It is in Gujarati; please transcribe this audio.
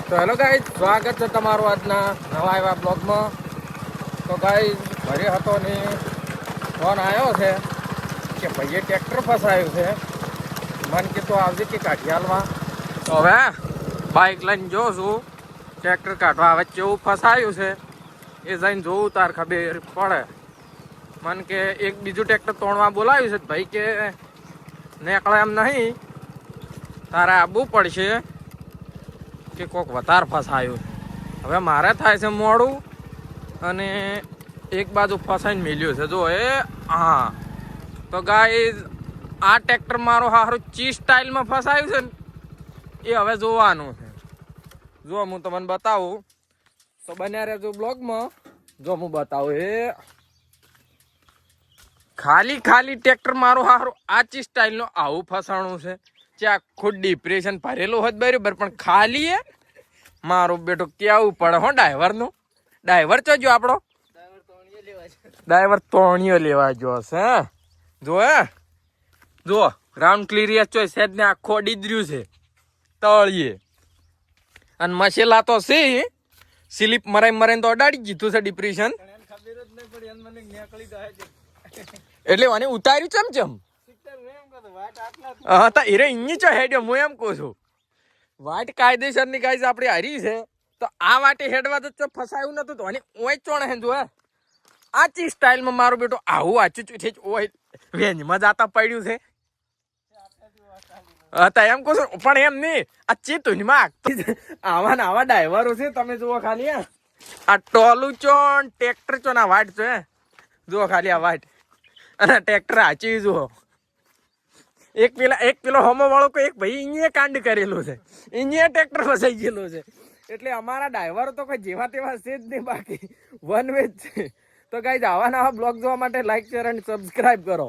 તો હેલો ગાઈઝ, સ્વાગત છે તમારું આજના નવા એવા બ્લોગમાં. તો ગાઈઝ, ઘરે હતો ને ફોન આવ્યો છે કે ભાઈએ ટ્રેક્ટર ફસાયું છે. મન કીધું આવજે કે કાઠિયાલમાં. તો હવે બાઇક લઈને જોઉં છું ટ્રેક્ટર કાઢવા. હવે કેવું ફસાયું છે એ જઈને જોવું તાર ખબર પડે. મન કે એક બીજું ટ્રેક્ટર તોડવા બોલાવ્યું છે. ભાઈ કે નીકળે એમ નહીં, તારે આવવું પડશે કે કોક વધારે ફસાયું. હવે મારે થાય છે મોડું અને એક બાજુ ફસાઈને મેલ્યું છે. જો એ હા, તો ગાઈઝ આ ટ્રેક્ટર મારો હારું ચી સ્ટાઇલમાં ફસાયું છે ને એ હવે જોવાનું છે. જો હું તમને બતાવું તો બન્યા રહેજો બ્લોગમાં. જો હું બતાવું એ ખાલી ટ્રેક્ટર મારું હારું આ ચી સ્ટાઇલનો આવું ફસાણું છે કે આખું ડિપ્રેશન ભરેલું હોત બરાબર, પણ ખાલી એ મારું બેટો કેવું પડે હો ડ્રાઈવરનું. ડ્રાઈવર ચો જો આપણો ડ્રાઈવર તોણિયો લેવા જો છે. જો જો ગ્રાઉન્ડ ક્લિયરિયસ ચોઈસ છે ને આખો ડીદર્યું છે તળીએ. અને મસેલા તો છે સ્લીપ મરાઈને તો અડાડી જીધું છે ડિપ્રેશન. એટલે મને ઉતાર્યું ચમ હા તો એરે ઇન્ની ચો હેડ્યો. હું એમ કહું છું વાટ કાયદેસર ની ગાઈઝ આપડી હારી છે તો આ વાટે હેડવા તો ફસાયું નતું તો અને ઓય ચોણે હે. જો આચી સ્ટાઇલમાં મારું બેટો આવું આચું છે ઓય વેંજમાં જાતા પડ્યું છે. હતા એમ કહું છું, પણ એમ નહીં આ ચેતુનમાં આવા ને આવા ડ્રાઈવરો છે. તમે જુઓ ખાલી આ ટોલું ચોન ટ્રેક્ટર ચો ના વાટ છો જુઓ ખાલી આ વાટ અને ટ્રેક્ટર આચી જુઓ. એક પેલો હોમો વાળો એક ભાઈ અહીંયા કાંડ કરેલું છે, અહીંયા ટ્રેક્ટર ફસાઈ ગયેલું છે. એટલે અમારા ડ્રાઈવરો તો કોઈ જેવા તેવા છે જ નહીં, બાકી વન વે જ છે. તો ગાઈઝ આવા નવા બ્લોગ જોવા માટે લાઈક શેર અને સબસ્ક્રાઈબ કરો.